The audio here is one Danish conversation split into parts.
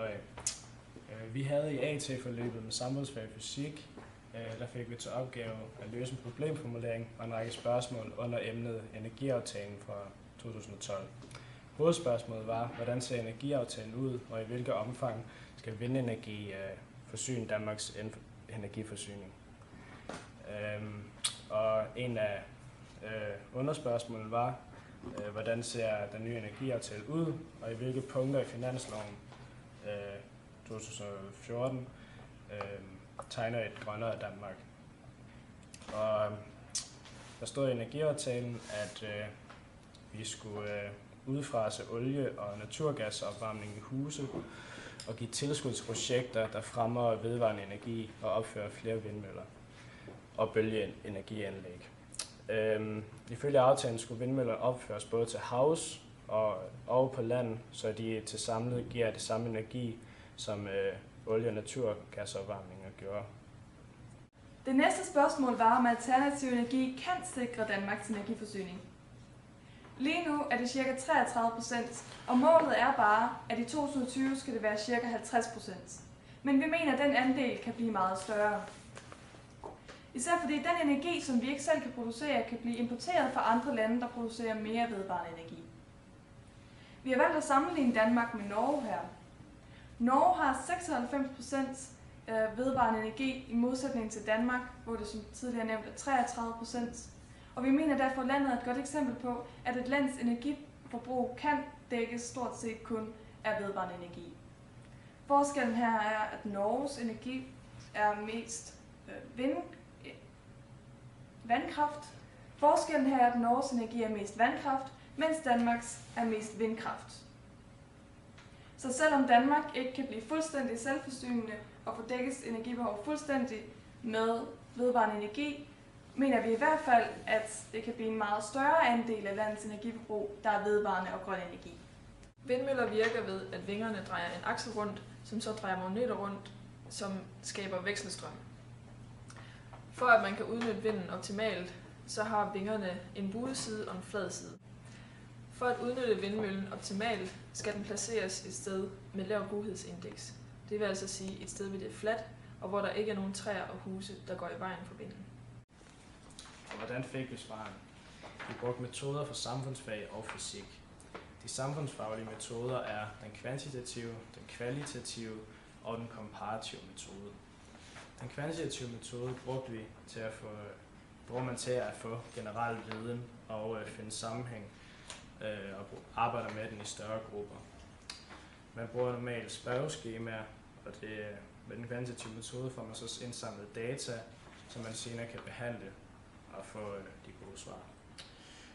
historie. Vi havde i AT-forløbet med samfundsfag og fysik, der fik vi til opgave at løse en problemformulering og en række spørgsmål under emnet energiaftalen fra 2012. Hovedspørgsmålet var, hvordan ser energiaftalen ud, og i hvilket omfang skal vindenergi forsyne Danmarks energiforsyning. Og en af underspørgsmålene var, hvordan ser den nye energiaftale ud, og i hvilke punkter i finansloven 2014 tegner et grønnere Danmark. Og der stod i energiaftalen, at vi skulle udfase olie- og naturgasopvarmning i huse og give tilskud til projekter, der fremmer vedvarende energi og opfører flere vindmøller og bølgeenergianlæg. Ifølge aftalen skulle vindmøller opføres både til havs og på land, så de til samlet giver det samme energi, som olie- og naturgasopvarmninger gjorde. Det næste spørgsmål var, om alternativ energi kan sikre Danmarks energiforsyning. Lige nu er det ca. 33%, og målet er bare, at i 2020 skal det være ca. 50%. Men vi mener, at den andel kan blive meget større. Især fordi den energi, som vi ikke selv kan producere, kan blive importeret fra andre lande, der producerer mere vedvarende energi. Vi har valgt at sammenligne Danmark med Norge her. Norge har 96% vedvarende energi i modsætning til Danmark, hvor det som tidligere nævnt er 33%. Og vi mener derfor, at landet er et godt eksempel på, at et lands energiforbrug kan dækkes stort set kun af vedvarende energi. Forskellen her er, at Norges energi er mest vandkraft. Forskellen her er, at Norges energi er mest vandkraft, mens Danmarks er mest vindkraft. Så selvom Danmark ikke kan blive fuldstændig selvforsynende og få dækket energibehov fuldstændig med vedvarende energi, mener vi i hvert fald, at det kan blive en meget større andel af landets energiforbrug, der er vedvarende og grøn energi. Vindmøller virker ved, at vingerne drejer en aksel rundt, som så drejer magneter rundt, som skaber vekselstrøm. For at man kan udnytte vinden optimalt, så har vingerne en buet side og en flad side. For at udnytte vindmøllen optimalt, skal den placeres et sted med lav buhedsindeks. Det vil altså sige et sted, hvor det er fladt, og hvor der ikke er nogen træer og huse, der går i vejen for vinden. Og hvordan fik vi svarene? Vi brugte metoder fra samfundsfag og fysik. De samfundsfaglige metoder er den kvantitative, den kvalitative og den komparative metode. Den kvantitative metode brugte vi bruger man til at få generel viden og finde sammenhæng og arbejder med den i større grupper. Man bruger normalt spørgeskemaer, og med den kvantitative metode får man så indsamlet data, som man senere kan behandle og få de gode svar.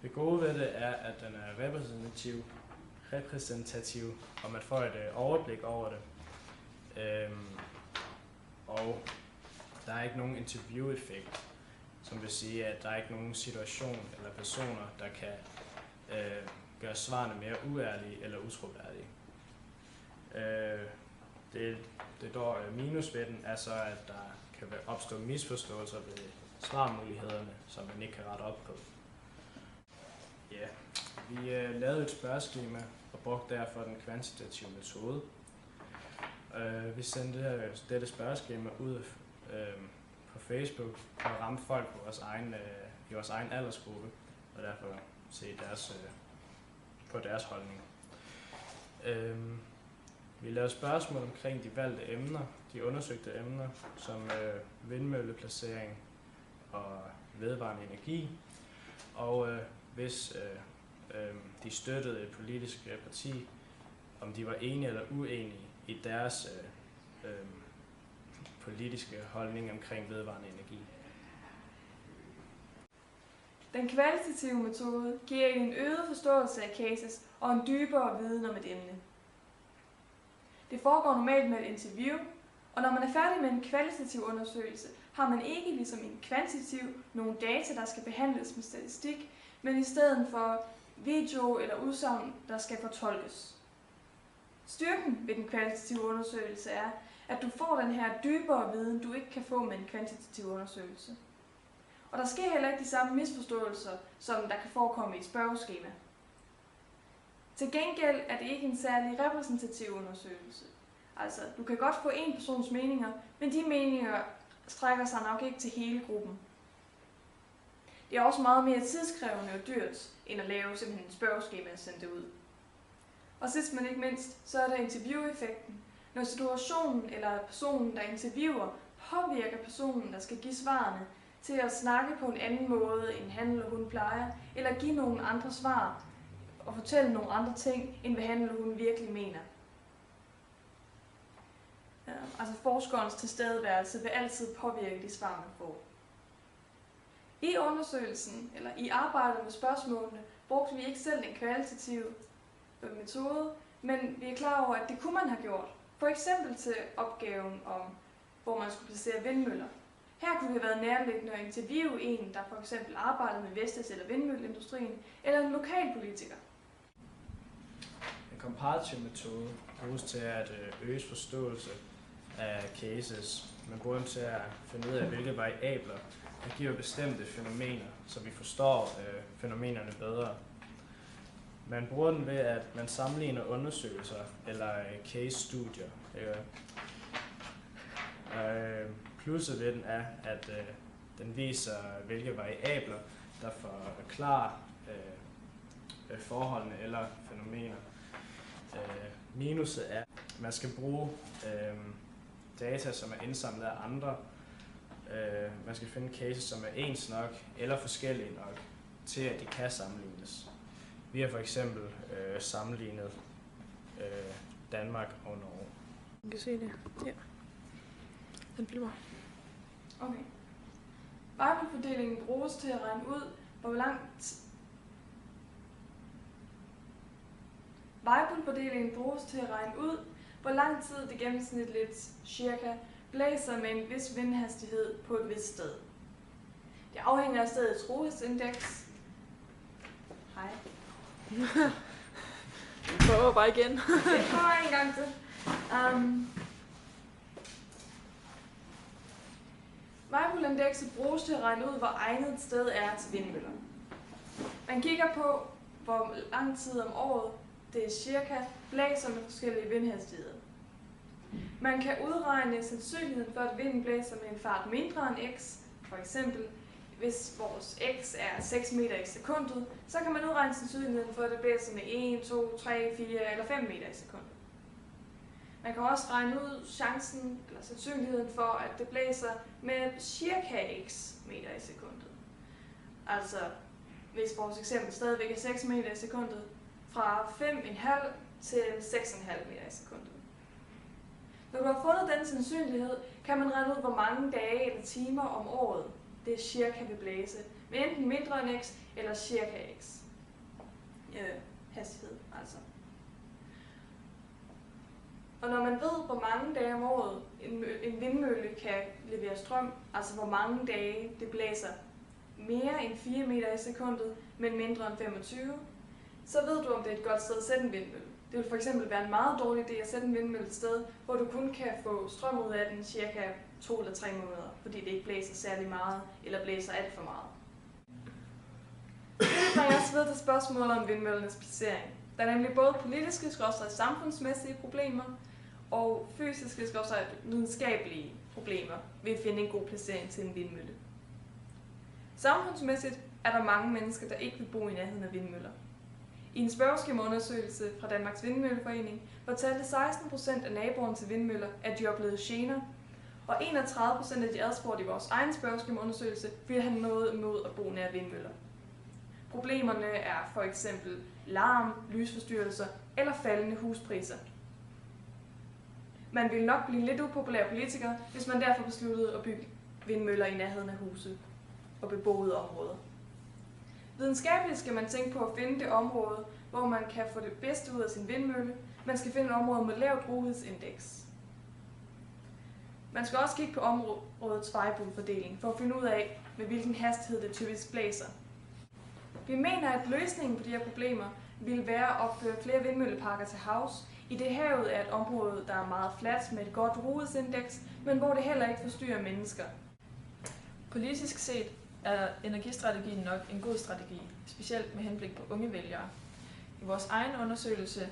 Det gode ved det er, at den er repræsentativ, og man får et overblik over det. Og der er ikke nogen interview-effekt, som vil sige, at der er ikke nogen situation eller personer, der kan gøre svarene mere uærlige eller utroværdige. Det dog minus ved den er så, at der kan opstå misforståelser ved svarmulighederne, som man ikke kan rette op på. Ja, vi lavede et spørgeskema og brugte derfor den kvantitative metode. Vi sendte dette spørgeskema ud på Facebook for at ramme folk på i vores egen aldersgruppe, og derfor se på deres holdning. Vi lavede spørgsmål omkring de valgte emner, de undersøgte emner, som vindmølleplacering og vedvarende energi, og hvis de støttede et politisk parti, om de var enige eller uenige i deres politiske holdning omkring vedvarende energi. Den kvalitative metode giver en øget forståelse af cases og en dybere viden om et emne. Det foregår normalt med et interview, og når man er færdig med en kvalitativ undersøgelse, har man ikke ligesom en kvantitativ nogle data, der skal behandles med statistik, men i stedet for video eller udsagn, der skal fortolkes. Styrken ved den kvalitative undersøgelse er, at du får den her dybere viden, du ikke kan få med en kvantitativ undersøgelse. Og der sker heller ikke de samme misforståelser, som der kan forekomme i et spørgeskema. Til gengæld er det ikke en særlig repræsentativ undersøgelse. Altså, du kan godt få en persons meninger, men de meninger strækker sig nok ikke til hele gruppen. Det er også meget mere tidskrævende og dyrt, end at lave simpelthen en spørgeskema og sende det ud. Og sidst men ikke mindst, så er der intervieweffekten. Når situationen eller personen, der interviewer, påvirker personen, der skal give svarene, til at snakke på en anden måde, end han eller hun plejer, eller give nogle andre svar og fortælle nogle andre ting, end hvad han eller hun virkelig mener. Ja, altså forskerens tilstedeværelse vil altid påvirke de svar, man får. I undersøgelsen, eller i arbejdet med spørgsmålene, brugte vi ikke selv en kvalitativ metode, men vi er klar over, at det kunne man have gjort. For eksempel til opgaven om, hvor man skulle placere vindmøller. Her kunne det have været nærliggende at interviewe en, der for eksempel arbejdede med Vestas eller vindmølleindustrien, eller en lokalpolitiker. En komparativ metode bruges til at øge forståelse af cases. Man bruger dem til at finde ud af, hvilke variabler der giver bestemte fænomener, så vi forstår fænomenerne bedre. Man bruger den ved, at man sammenligner undersøgelser eller case-studier. Plusset ved den er, at den viser, hvilke variabler, der forklarer forholdene eller fænomener. Minuset er, at man skal bruge data, som er indsamlet af andre. Man skal finde cases, som er ens nok eller forskellige nok, til at de kan sammenlignes. Vi har for eksempel sammenlignet Danmark og Norge. Du kan se det. Ja. Den bliver. Okay. Variabelfordelingen bruges til at regne ud, hvor langt hvor lang tid det gennemsnitligt cirka blæser med en vis vindhastighed på et vist sted. Det afhænger af stedets rohedsindeks. Hej. Prøver bare igen. Jeg prøver en gang til. Variabelindekset bruges til at regne ud, hvor egnet et sted er til vindmøller. Man kigger på, hvor lang tid om året det cirka blæser med forskellige vindhastigheder. Man kan udregne sandsynligheden for, at vinden blæser med en fart mindre end x. For eksempel, hvis vores x er 6 meter i sekundet, så kan man udregne sandsynligheden for, at det blæser med 1, 2, 3, 4 eller 5 meter i sekundet. Man kan også regne ud chancen eller sandsynligheden for, at det blæser med cirka x meter i sekundet. Altså, hvis vores eksempel stadigvæk er 6 meter i sekundet, fra 5,5 til 6,5 meter i sekundet. Når du har fundet den sandsynlighed, kan man regne ud, hvor mange dage eller timer om året det cirka vil blæse, med enten mindre end x eller cirka x. Hastighed, altså. Og når man ved, hvor mange dage om året en vindmølle kan levere strøm, altså hvor mange dage det blæser mere end 4 meter i sekundet, men mindre end 25, så ved du, om det er et godt sted at sætte en vindmølle. Det vil fx være en meget dårlig idé at sætte en vindmølle et sted, hvor du kun kan få strøm ud af den cirka 2 eller 3 måneder, fordi det ikke blæser særlig meget, eller blæser alt for meget. Det bringer os videre til spørgsmålet om vindmøllernes placering. Der er nemlig både politiske og samfundsmæssige problemer, og fysiske og videnskabelige problemer ved at finde en god placering til en vindmølle. Samfundsmæssigt er der mange mennesker, der ikke vil bo i nærheden af vindmøller. I en spørgeskemaundersøgelse fra Danmarks Vindmølleforening fortalte 16% af naboerne til vindmøller, at de oplevede gener, og 31% af de adspurgte i vores egen spørgeskemaundersøgelse ville have noget imod at bo nær vindmøller. Problemerne er for eksempel larm, lysforstyrrelser eller faldende huspriser. Man ville nok blive lidt upopulær politiker, hvis man derfor besluttede at bygge vindmøller i nærheden af huse og beboede områder. Videnskabeligt skal man tænke på at finde det område, hvor man kan få det bedste ud af sin vindmølle. Man skal finde et område med lavt rohedsindeks. Man skal også kigge på områdets variabelfordeling for at finde ud af, med hvilken hastighed det typisk blæser. Vi mener, at løsningen på de her problemer ville være at opføre flere vindmølleparker til havs, i det havet er et område, der er meget fladt med et godt rohedsindeks, men hvor det heller ikke forstyrrer mennesker. Politisk set er energistrategien nok en god strategi, specielt med henblik på unge vælgere. I vores egen undersøgelse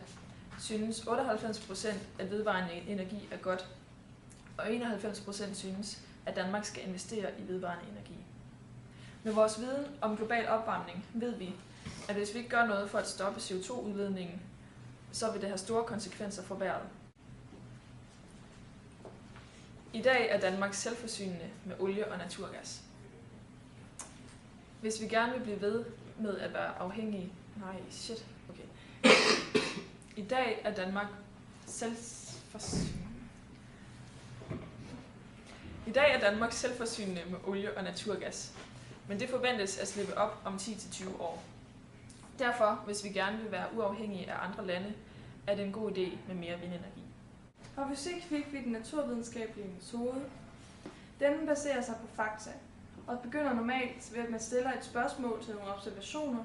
synes 98%, at vedvarende energi er godt, og 91% synes, at Danmark skal investere i vedvarende energi. Med vores viden om global opvarmning ved vi, at hvis vi ikke gør noget for at stoppe CO2-udledningen, så vil det have store konsekvenser for vejret. I dag er Danmark selvforsynende med olie og naturgas. Hvis vi gerne vil blive ved med at være afhængige... I dag er Danmark selvforsynende med olie og naturgas, men det forventes at slippe op om 10-20 år. Derfor, hvis vi gerne vil være uafhængige af andre lande, er det en god idé med mere vindenergi. Fra fysik fik vi den naturvidenskabelige metode. Denne baserer sig på fakta, og begynder normalt ved, at man stiller et spørgsmål til nogle observationer.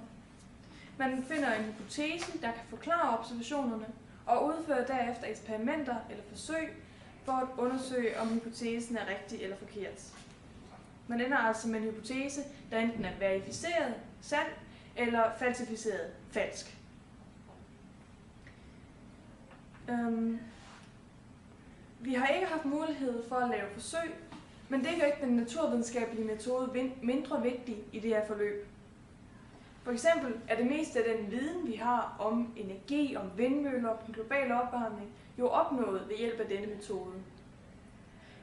Man finder en hypotese, der kan forklare observationerne, og udfører derefter eksperimenter eller forsøg for at undersøge, om hypotesen er rigtig eller forkert. Man ender altså med en hypotese, der enten er verificeret, sand, eller falsificeret, falsk. Vi har ikke haft mulighed for at lave forsøg, men det gør ikke den naturvidenskabelige metode mindre vigtig i det her forløb. For eksempel er det meste af den viden, vi har om energi, om vindmøller og global opvarmning, jo opnået ved hjælp af denne metode.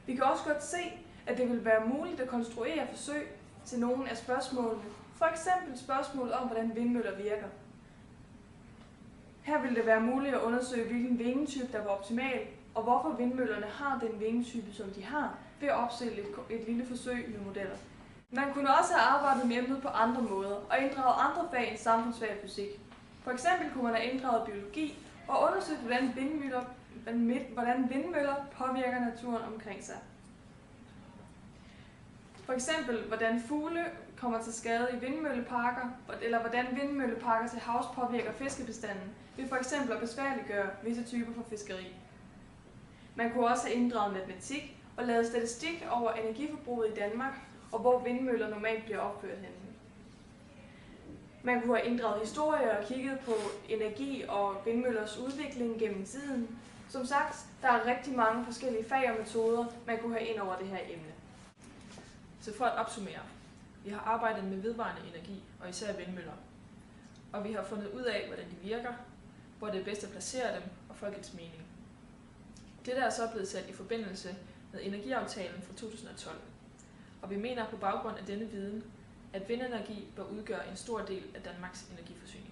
Vi kan også godt se, at det vil være muligt at konstruere forsøg til nogle af spørgsmålene. For eksempel spørgsmålet om, hvordan vindmøller virker. Her vil det være muligt at undersøge, hvilken vingetype der var optimal, og hvorfor vindmøllerne har den vingetype, som de har, ved at opstille et lille forsøg med modeller. Man kunne også have arbejdet med emnet på andre måder og inddraget andre fag end samfundsfag og fysik. For eksempel kunne man have inddraget biologi og undersøgt, hvordan vindmøller påvirker naturen omkring sig. For eksempel, hvordan fugle kommer til skade i vindmølleparker, eller hvordan vindmølleparker til havs påvirker fiskebestanden, ved for eksempel at besværliggøre visse typer for fiskeri. Man kunne også have inddraget matematik og lavet statistik over energiforbruget i Danmark, og hvor vindmøller normalt bliver opført henne. Man kunne have inddraget historie og kigget på energi og vindmøllers udvikling gennem tiden. Som sagt, der er rigtig mange forskellige fag og metoder, man kunne have ind over det her emne. Så for at opsummere, vi har arbejdet med vedvarende energi, og især vindmøller. Og vi har fundet ud af, hvordan de virker, hvor det er bedst at placere dem, og folkets mening. Dette er så blevet sat i forbindelse med energiaftalen fra 2012. Og vi mener på baggrund af denne viden, at vindenergi bør udgøre en stor del af Danmarks energiforsyning.